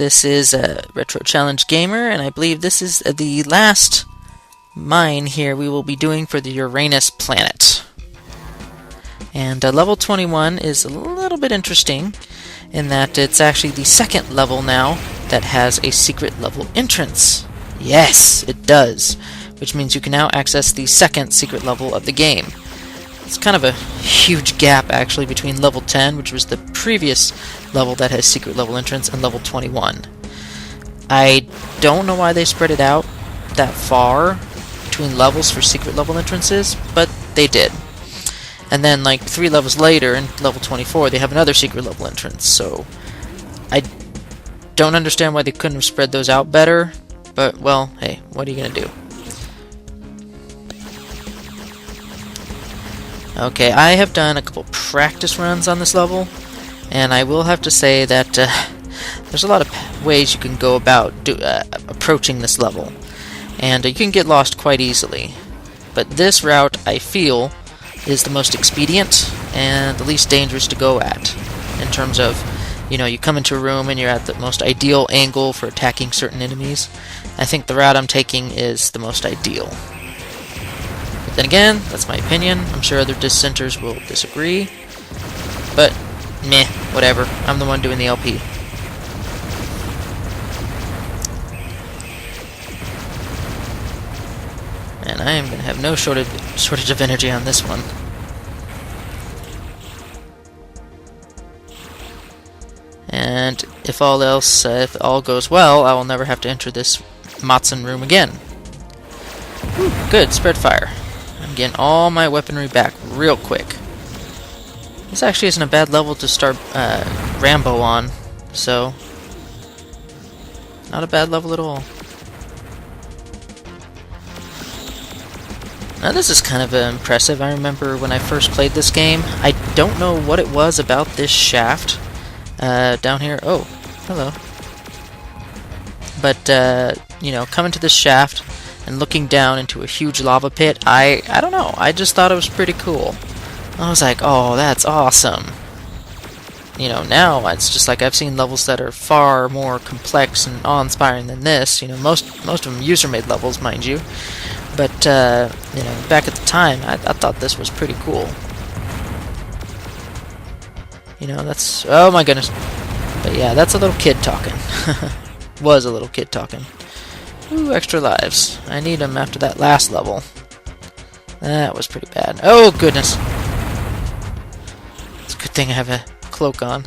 This is a Retro Challenge Gamer, and I believe this is the last mine here we will be doing for the Uranus planet. And level 21 is a little bit interesting in that it's actually the second level now that has a secret level entrance. Yes, it does, which means you can now access the second secret level of the game. It's kind of a huge gap actually between level 10, which was the previous level that has secret level entrance, and level 21. I don't know why they spread it out that far between levels for secret level entrances, but they did. And then like 3 levels later, in level 24, they have another secret level entrance, so I don't understand why they couldn't have spread those out better, but well, hey, what are you gonna do? Okay, I have done a couple practice runs on this level, and I will have to say that there's a lot of ways you can go about approaching this level, and you can get lost quite easily. But this route, I feel, is the most expedient and the least dangerous to go at, in terms of, you know, you come into a room and you're at the most ideal angle for attacking certain enemies. I think the route I'm taking is the most ideal. But then again, that's my opinion. I'm sure other dissenters will disagree. But, meh, whatever. I'm the one doing the LP. And I am going to have no shortage of energy on this one. And if all goes well, I will never have to enter this Matson room again. Whew, good, spread fire. I'm getting all my weaponry back real quick. This actually isn't a bad level to start Rambo on, so not a bad level at all. Now this is kind of impressive. I remember when I first played this game, I don't know what it was about this shaft down here. Oh, hello. But, you know, coming to this shaft and looking down into a huge lava pit, I don't know, I just thought it was pretty cool. I was like, oh, that's awesome. You know, now it's just like I've seen levels that are far more complex and awe-inspiring than this. You know, most of them user-made levels, mind you. But, you know, back at the time, I thought this was pretty cool. You know, that's... oh my goodness. But yeah, that's a little kid talking. Was a little kid talking. Ooh, extra lives. I need them after that last level. That was pretty bad. Oh, goodness. It's a good thing I have a cloak on.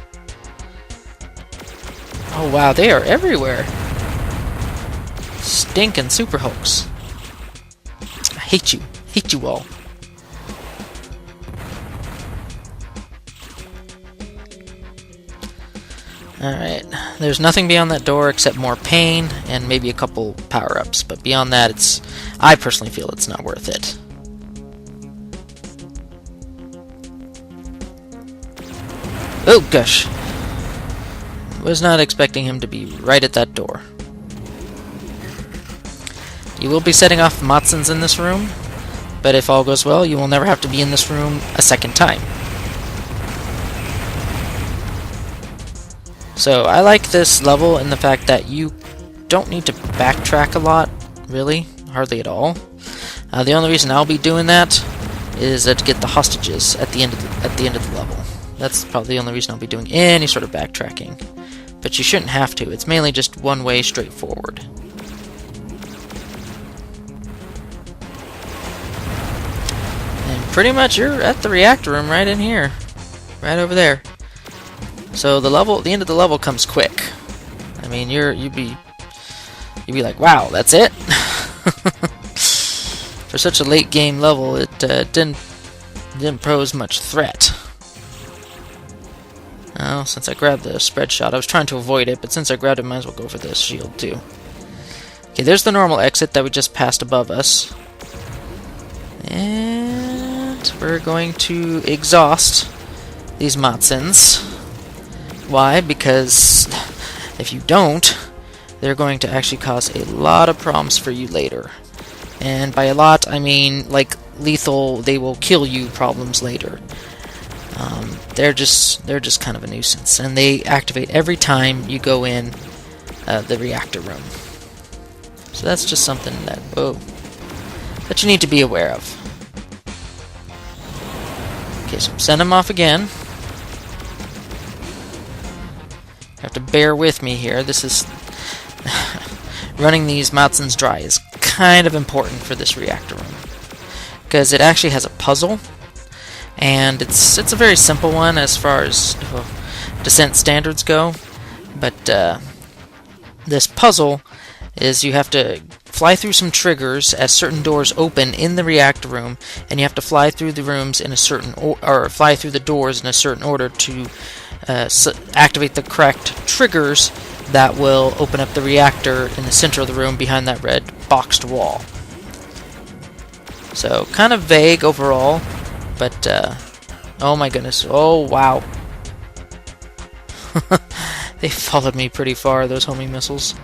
Oh, wow, they are everywhere. Stinking super hulks. I hate you. Hate you all. Alright, there's nothing beyond that door except more pain and maybe a couple power-ups, but beyond that, I personally feel it's not worth it. Oh gosh. Was not expecting him to be right at that door. You will be setting off Matsons in this room, but if all goes well, you will never have to be in this room a second time. So I like this level in the fact that you don't need to backtrack a lot, really, hardly at all. The only reason I'll be doing that is to get the hostages at the end of the level. That's probably the only reason I'll be doing any sort of backtracking. But you shouldn't have to. It's mainly just one way straight forward. And pretty much you're at the reactor room right in here, right over there. So the end of the level comes quick. I mean, you'd be like, wow, that's it. For such a late game level, it didn't pose much threat. Well, since I grabbed the spread shot, I was trying to avoid it, but since I grabbed it, might as well go for this shield too. Okay, there's the normal exit that we just passed above us, and we're going to exhaust these Matsons. Why? Because if you don't, they're going to actually cause a lot of problems for you later. And by a lot, I mean like lethal, they will kill you problems later. They're just kind of a nuisance, and they activate every time you go in the reactor room. So that's just something that, that you need to be aware of. Okay, so send him off again. You have to bear with me here. This is... running these Matsens dry is kind of important for this reactor room, because it actually has a puzzle, and it's a very simple one as far as descent standards go, but this puzzle is you have to fly through some triggers as certain doors open in the reactor room, and you have to fly through the rooms in a certain or fly through the doors in a certain order to activate the correct triggers that will open up the reactor in the center of the room behind that red boxed wall. So kind of vague overall, but oh my goodness, oh wow. They followed me pretty far, those homing missiles.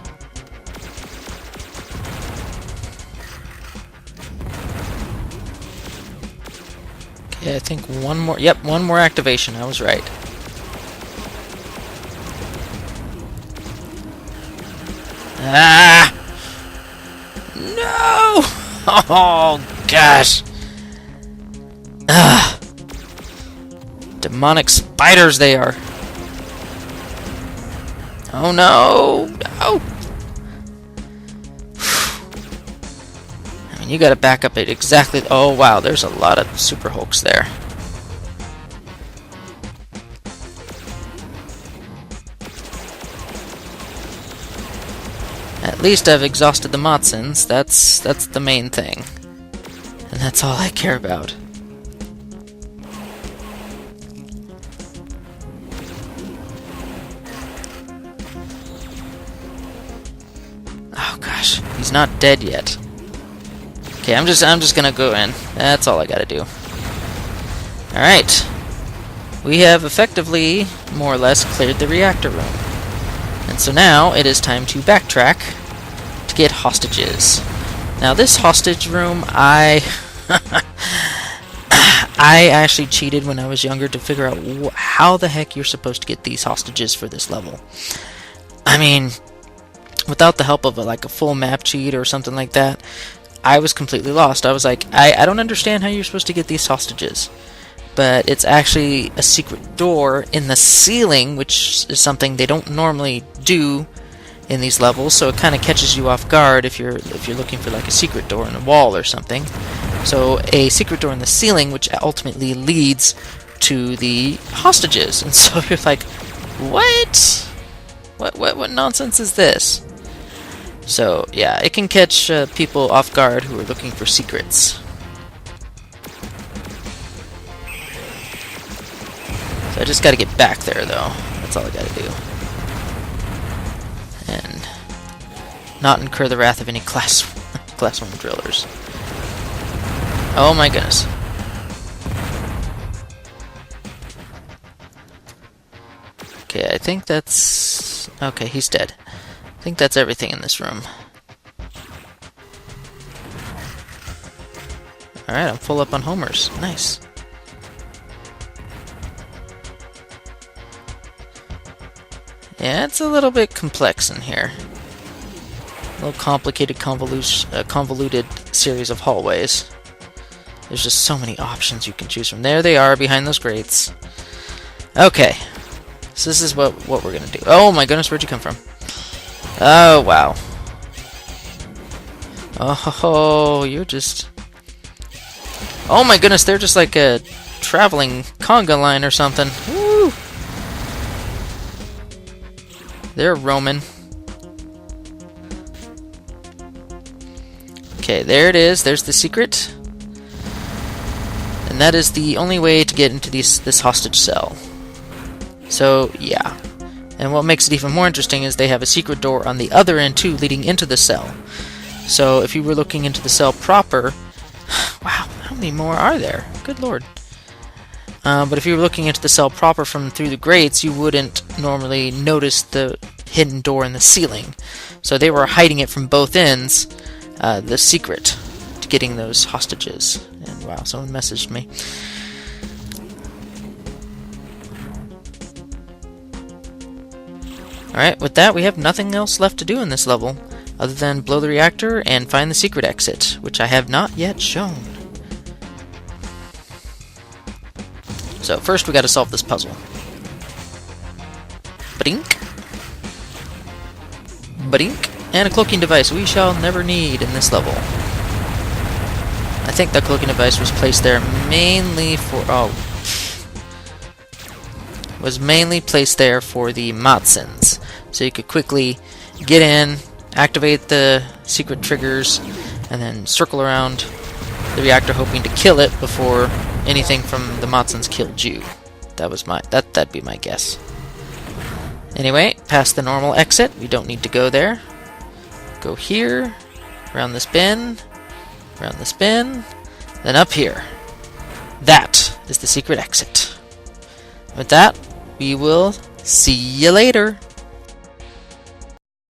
Okay, I think one more, yep, one more activation, I was right. Ah! No! Oh, gosh! Ah! Demonic spiders they are. Oh no! No! I mean, you gotta back up it exactly. Oh wow, there's a lot of Super Hulks there. At least I've exhausted the Matsens. That's the main thing. And that's all I care about. Oh gosh, he's not dead yet. Okay, I'm just gonna go in. That's all I gotta do. Alright. We have effectively, more or less, cleared the reactor room. And so now it is time to backtrack to get hostages. Now this hostage room, I actually cheated when I was younger to figure out how the heck you're supposed to get these hostages for this level. I mean, without the help of a full map cheat or something like that, I was completely lost. I was like, I don't understand how you're supposed to get these hostages. But it's actually a secret door in the ceiling, which is something they don't normally do in these levels, so it kind of catches you off guard if you're looking for a secret door in a wall or something. So a secret door in the ceiling, which ultimately leads to the hostages, and so you're like, what nonsense is this? So yeah, it can catch people off guard who are looking for secrets. So I just got to get back there, though. That's all I got to do. And not incur the wrath of any class 1 drillers. Oh my goodness. Okay, I think that's... Okay, he's dead. I think that's everything in this room. Alright, I'm full up on homers. Nice. Yeah, it's a little bit complex in here. A little complicated, convoluted series of hallways. There's just so many options you can choose from. There they are, behind those grates. Okay. So this is what we're gonna do. Oh my goodness, where'd you come from? Oh, wow. Oh, you're just... Oh my goodness, they're just like a traveling conga line or something. Woo! They're Roman. Okay, there it is. There's the secret. And that is the only way to get into this hostage cell. So, yeah. And what makes it even more interesting is they have a secret door on the other end, too, leading into the cell. So, if you were looking into the cell proper... Wow, how many more are there? Good lord. But if you were looking into the cell proper from through the grates, you wouldn't normally notice the hidden door in the ceiling. So they were hiding it from both ends, the secret to getting those hostages. And wow, someone messaged me. Alright, with that we have nothing else left to do in this level, other than blow the reactor and find the secret exit, which I have not yet shown. So first we gotta solve this puzzle. Badink. Badink. And a cloaking device we shall never need in this level. I think the cloaking device was placed there mainly for... was mainly placed there for the Matsens, so you could quickly get in, activate the secret triggers, and then circle around the reactor hoping to kill it before anything from the Matsens killed you. That'd be my guess. Anyway, past the normal exit, we don't need to go there. Go here, around this bin, then up here. That is the secret exit. With that, we will see you later.